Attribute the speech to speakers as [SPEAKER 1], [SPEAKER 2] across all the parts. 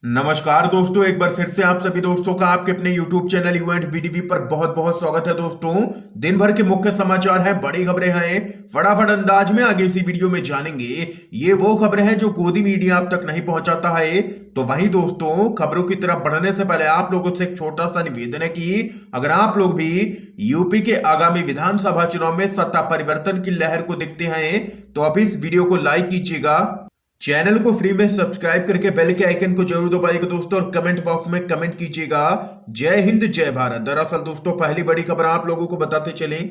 [SPEAKER 1] नमस्कार दोस्तों, एक बार फिर से आप सभी दोस्तों का आपके अपने YouTube चैनल यू एंड वीडीवी पर बहुत बहुत स्वागत है। दोस्तों, दिन भर के मुख्य समाचार हैं, बड़ी खबरें हैं, फटाफट अंदाज में आगे इसी वीडियो में जानेंगे। ये वो खबरें हैं जो गोदी मीडिया आप तक नहीं पहुंचाता है। तो वहीं दोस्तों, खबरों की तरफ बढ़ने से पहले आप लोगों से एक छोटा सा निवेदन है कि अगर आप लोग भी यूपी के आगामी विधानसभा चुनाव में सत्ता परिवर्तन की लहर को देखते हैं तो अभी इस वीडियो को लाइक कीजिएगा, चैनल को फ्री में सब्सक्राइब करके बेल के आइकन को जरूर दबाइएगा दोस्तों, और कमेंट बॉक्स में कमेंट कीजिएगा जय हिंद जय भारत। दरअसल दोस्तों, पहली बड़ी खबर आप लोगों को बताते चलें।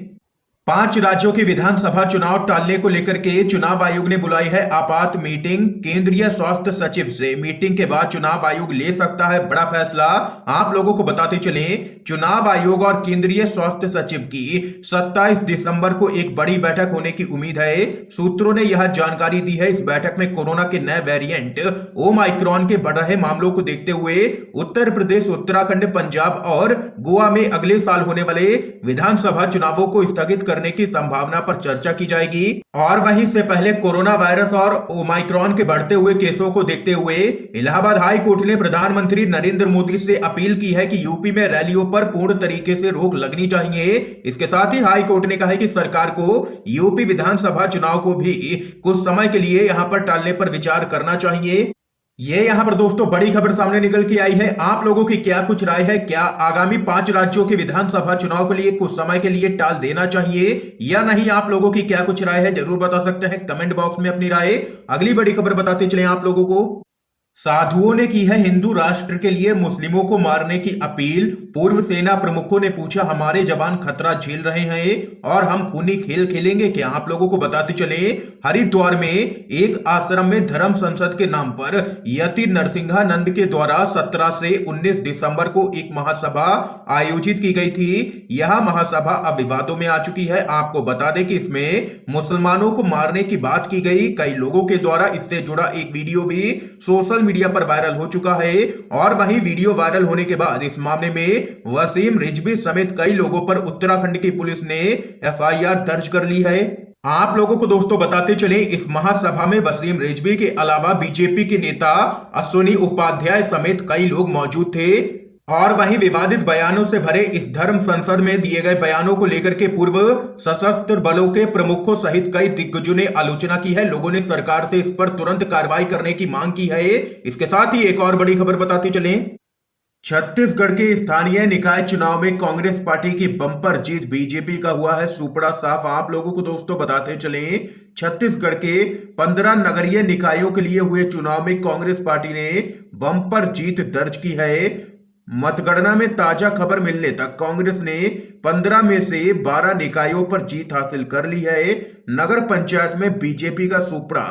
[SPEAKER 1] 5 राज्यों के विधानसभा चुनाव टालने को लेकर के चुनाव आयोग ने बुलाई है आपात मीटिंग। केंद्रीय स्वास्थ्य सचिव से मीटिंग के बाद चुनाव आयोग ले सकता है बड़ा फैसला। आप लोगों को बताते चलें, चुनाव आयोग और केंद्रीय स्वास्थ्य सचिव की 27 दिसंबर को एक बड़ी बैठक होने की उम्मीद है। सूत्रों ने यह जानकारी दी है। इस बैठक में कोरोना के नए वेरिएंट ओमाइक्रॉन के बढ़ रहे मामलों को देखते हुए उत्तर प्रदेश, उत्तराखंड, पंजाब और गोवा में अगले साल होने वाले विधानसभा चुनावों को स्थगित करने की संभावना पर चर्चा की जाएगी। और वहीं से पहले कोरोना वायरस और ओमाइक्रॉन के बढ़ते हुए केसों को देखते हुए इलाहाबाद हाई कोर्ट ने प्रधानमंत्री नरेंद्र मोदी से अपील की है कि यूपी में रैलियों पर पूर्ण तरीके से रोक लगनी चाहिए। इसके साथ ही हाई कोर्ट ने कहा है कि सरकार को यूपी विधानसभा चुनाव को भी कुछ समय के लिए यहां पर टालने पर विचार करना चाहिए। ये यहां पर दोस्तों बड़ी खबर सामने निकल के आई है। आप लोगों की क्या कुछ राय है? क्या आगामी 5 राज्यों के विधानसभा चुनाव के लिए कुछ समय के लिए टाल देना चाहिए या नहीं? आप लोगों की क्या कुछ राय है, जरूर बता सकते हैं कमेंट बॉक्स में अपनी राय। अगली बड़ी खबर बताते चले आप लोगों को। साधुओं ने की है हिंदू राष्ट्र के लिए मुस्लिमों को मारने की अपील। पूर्व सेना प्रमुखों ने पूछा, हमारे जवान खतरा झेल रहे हैं और हम खूनी खेल खेलेंगे क्या? आप लोगों को बताते चले, हरिद्वार में एक आश्रम में धर्म संसद के नाम पर यति नरसिंहानंद के द्वारा 17 से 19 दिसंबर को एक महासभा आयोजित की गई थी। यह महासभा अब विवादों में आ चुकी है। आपको बता दें कि इसमें मुसलमानों को मारने की बात की गई। कई लोगों के द्वारा इससे जुड़ा एक वीडियो भी सोशल मीडिया पर वायरल हो चुका है। और वहीं वीडियो वायरल होने के बाद इस मामले में वसीम रिजवी समेत कई लोगों पर उत्तराखंड की पुलिस ने एफआईआर दर्ज कर ली है। आप लोगों को दोस्तों बताते चले, इस महासभा में वसीम रिजवी के अलावा बीजेपी के नेता अश्विनी उपाध्याय समेत कई लोग मौजूद थे। और वहीं विवादित बयानों से भरे इस धर्म संसद में दिए गए बयानों को लेकर के पूर्व सशस्त्र बलों के प्रमुखों सहित कई दिग्गजों ने आलोचना की है। लोगों ने सरकार से इस पर तुरंत कार्रवाई करने की मांग की है। इसके साथ ही एक और बड़ी खबर बताते चलें। छत्तीसगढ़ के स्थानीय निकाय चुनाव में कांग्रेस पार्टी की बम्पर जीत, बीजेपी का हुआ है सुपड़ा साफ। आप लोगों को दोस्तों बताते चलें, छत्तीसगढ़ के 15 नगरीय निकायों के लिए हुए चुनाव में कांग्रेस पार्टी ने बम्पर जीत दर्ज की है। मतगणना में ताजा खबर मिलने तक कांग्रेस ने 15 में से 12 निकायों पर जीत हासिल कर ली है। नगर पंचायत में बीजेपी का सुपड़ा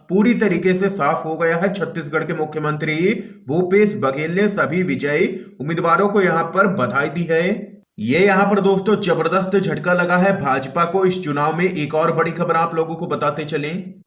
[SPEAKER 1] पूरी तरीके से साफ हो गया है। छत्तीसगढ़ के मुख्यमंत्री भूपेश बघेल ने सभी विजयी उम्मीदवारों को यहां पर बधाई दी है। ये यहां पर दोस्तों जबरदस्त झटका लगा है भाजपा को इस चुनाव में। एक और बड़ी खबर आप लोगों को बताते चलें।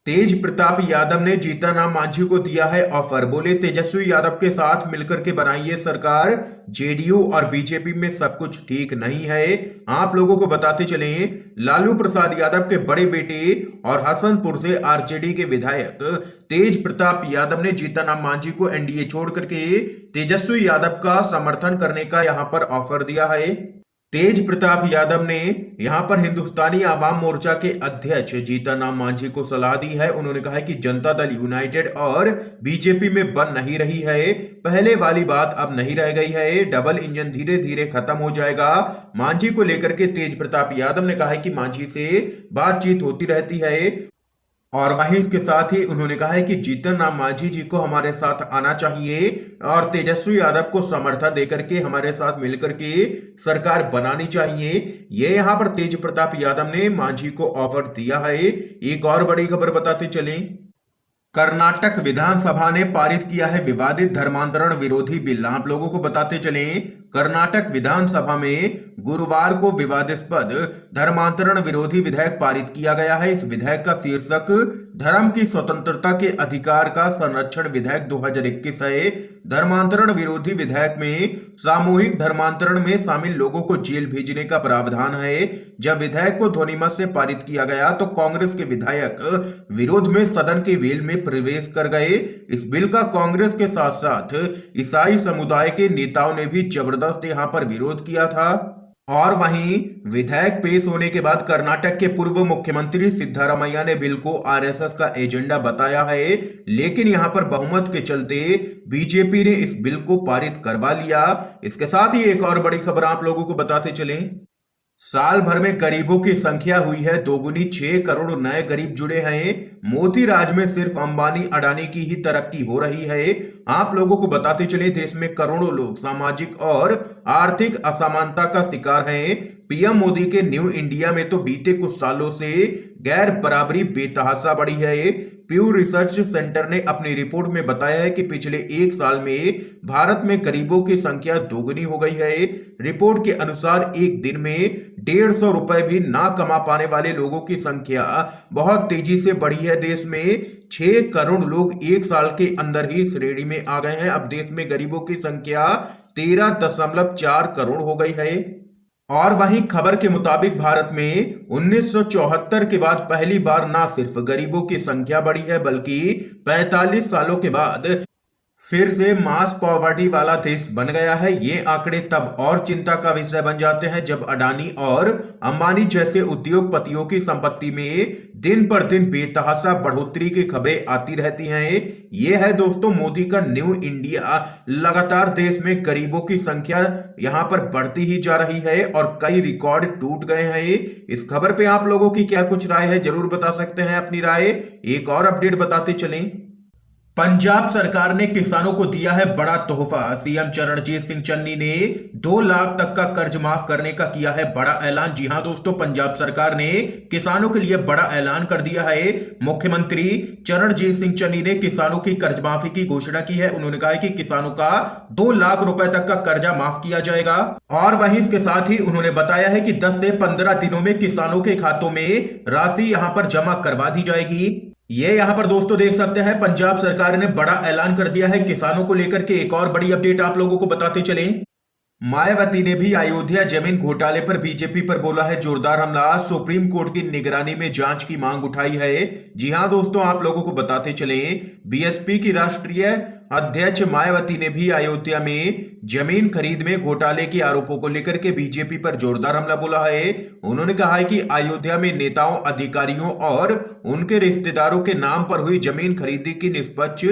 [SPEAKER 1] तेज प्रताप यादव ने जीतन मांझी को दिया है ऑफर। बोले, तेजस्वी यादव के साथ मिलकर के बनाइए सरकार, जेडीयू और बीजेपी में सब कुछ ठीक नहीं है। आप लोगों को बताते चलें, लालू प्रसाद यादव के बड़े बेटे और हसनपुर से आरजेडी के विधायक तेज प्रताप यादव ने जीतन मांझी को एनडीए छोड़ करके तेजस्वी यादव का समर्थन करने का यहां पर ऑफर दिया है। तेज प्रताप यादव ने यहां पर हिंदुस्तानी आवाम मोर्चा के अध्यक्ष जीतन राम मांझी को सलाह दी है। उन्होंने कहा है कि जनता दल यूनाइटेड और बीजेपी में बन नहीं रही है, पहले वाली बात अब नहीं रह गई है, डबल इंजन धीरे धीरे खत्म हो जाएगा। मांझी को लेकर के तेज प्रताप यादव ने कहा है कि मांझी से बातचीत होती रहती है। और वहीं इसके साथ ही उन्होंने कहा है कि जीतन राम मांझी जी को हमारे साथ आना चाहिए और तेजस्वी यादव को समर्थन देकर के हमारे साथ मिलकर के सरकार बनानी चाहिए। ये यहां पर तेज प्रताप यादव ने मांझी को ऑफर दिया है। एक और बड़ी खबर बताते चलें, कर्नाटक विधानसभा ने पारित किया है विवादित धर्मांतरण विरोधी बिल। आप लोगों को बताते चलें, कर्नाटक विधानसभा में गुरुवार को विवादास्पद धर्मांतरण विरोधी विधेयक पारित किया गया है। इस विधेयक का शीर्षक धर्म की स्वतंत्रता के अधिकार का संरक्षण विधेयक 2021 है। धर्मांतरण विरोधी विधेयक में सामूहिक धर्मांतरण में शामिल लोगों को जेल भेजने का प्रावधान है। जब विधेयक को ध्वनिमत से पारित किया गया तो कांग्रेस के विधायक विरोध में सदन के वेल में प्रवेश कर गए। इस बिल का कांग्रेस के साथ साथ ईसाई समुदाय के नेताओं ने भी जबरदस्त यहां पर विरोध किया था। और वहीं विधेयक पेश होने के बाद कर्नाटक के पूर्व मुख्यमंत्री सिद्धारमैया ने बिल को आरएसएस का एजेंडा बताया है, लेकिन यहां पर बहुमत के चलते बीजेपी ने इस बिल को पारित करवा लिया। इसके साथ ही एक और बड़ी खबर आप लोगों को बताते चलें। साल भर में गरीबों की संख्या हुई है दोगुनी, 6 करोड़ नए गरीब जुड़े हैं। मोदी राज में सिर्फ अंबानी अडानी की ही तरक्की हो रही है। आप लोगों को बताते चले देश में करोड़ों लोग सामाजिक और आर्थिक असमानता का शिकार हैं। पीएम मोदी के न्यू इंडिया में तो बीते कुछ सालों से गैर बराबरी बेतहाशा बढ़ी है। प्यू रिसर्च सेंटर ने अपनी रिपोर्ट में बताया है कि पिछले एक साल में भारत में गरीबों की संख्या दोगुनी हो गई है। रिपोर्ट के अनुसार एक दिन में 150 रुपए भी ना कमा पाने वाले लोगों की संख्या बहुत तेजी से बढ़ी है। देश में 6 करोड़ लोग एक साल के अंदर ही श्रेणी में आ गए हैं। अब देश में गरीबों की संख्या 13.4 करोड़ हो गई है। और वहीं खबर के मुताबिक भारत में 1974 के बाद पहली बार ना सिर्फ गरीबों की संख्या बढ़ी है, बल्कि 45 सालों के बाद फिर से मास पॉवर्टी वाला देश बन गया है। ये आंकड़े तब और चिंता का विषय बन जाते हैं जब अडानी और अंबानी जैसे उद्योगपतियों की संपत्ति में दिन पर दिन बेतहाशा बढ़ोतरी की खबरें आती रहती हैं। ये है दोस्तों मोदी का न्यू इंडिया। लगातार देश में गरीबों की संख्या यहां पर बढ़ती ही जा रही है और कई रिकॉर्ड टूट गए हैं। इस खबर पे आप लोगों की क्या कुछ राय है, जरूर बता सकते हैं अपनी राय। एक और अपडेट बताते चलें। पंजाब सरकार ने किसानों को दिया है बड़ा तोहफा। सीएम चरणजीत सिंह चन्नी ने 2 लाख तक का कर्ज माफ करने का किया है बड़ा ऐलान। जी हां दोस्तों, पंजाब सरकार ने किसानों के लिए बड़ा ऐलान कर दिया है। मुख्यमंत्री चरणजीत सिंह चन्नी ने किसानों की कर्ज माफी की घोषणा की है। उन्होंने कहा है कि किसानों का 2 लाख रुपए तक का कर्जा माफ किया जाएगा। और वहीं इसके साथ ही उन्होंने बताया है कि 10 से 15 दिनों में किसानों के खातों में राशि यहां पर जमा करवा दी जाएगी। ये यहां पर दोस्तों देख सकते हैं पंजाब सरकार ने बड़ा ऐलान कर दिया है किसानों को लेकर के। एक और बड़ी अपडेट आप लोगों को बताते चलें। मायावती ने भी अयोध्या जमीन घोटाले पर बीजेपी पर बोला है जोरदार हमला। सुप्रीम कोर्ट की निगरानी में जांच की मांग उठाई है। जी हां दोस्तों, आप लोगों को बताते चलें बीएसपी की राष्ट्रीय अध्यक्ष मायावती ने भी अयोध्या में जमीन खरीद में घोटाले के आरोपों को लेकर के बीजेपी पर जोरदार हमला बोला है। उन्होंने कहा है कि अयोध्या में नेताओं, अधिकारियों और उनके रिश्तेदारों के नाम पर हुई जमीन खरीदी की निष्पक्ष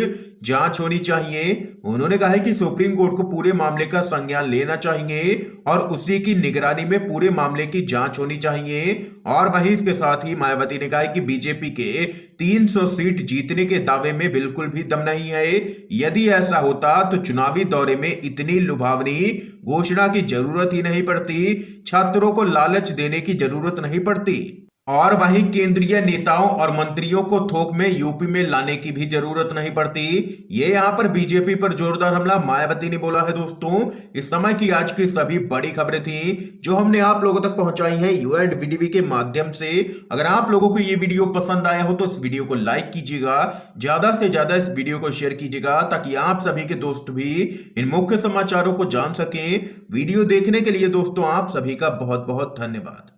[SPEAKER 1] जांच होनी चाहिए। उन्होंने कहा है कि सुप्रीम कोर्ट को पूरे मामले का संज्ञान लेना चाहिए और उसी की निगरानी में पूरे मामले की जांच होनी चाहिए। और वहीं इसके साथ ही मायावती ने कहा है कि बीजेपी के 300 सीट जीतने के दावे में बिल्कुल भी दम नहीं है। यदि ऐसा होता तो चुनावी दौरे में इतनी लुभावनी घोषणा की जरूरत ही नहीं पड़ती, छात्रों को लालच देने की जरूरत नहीं पड़ती। और वहीं केंद्रीय नेताओं और मंत्रियों को थोक में यूपी में लाने की भी जरूरत नहीं पड़ती। ये यहां पर बीजेपी पर जोरदार हमला मायावती ने बोला है। दोस्तों, इस समय की आज की सभी बड़ी खबरें थी जो हमने आप लोगों तक पहुंचाई हैं UNVDV के माध्यम से। अगर आप लोगों को ये वीडियो पसंद आया हो तो इस वीडियो को लाइक कीजिएगा, ज्यादा से ज्यादा इस वीडियो को शेयर कीजिएगा ताकि आप सभी के दोस्त भी इन मुख्य समाचारों को जान सकें। वीडियो देखने के लिए दोस्तों आप सभी का बहुत बहुत धन्यवाद।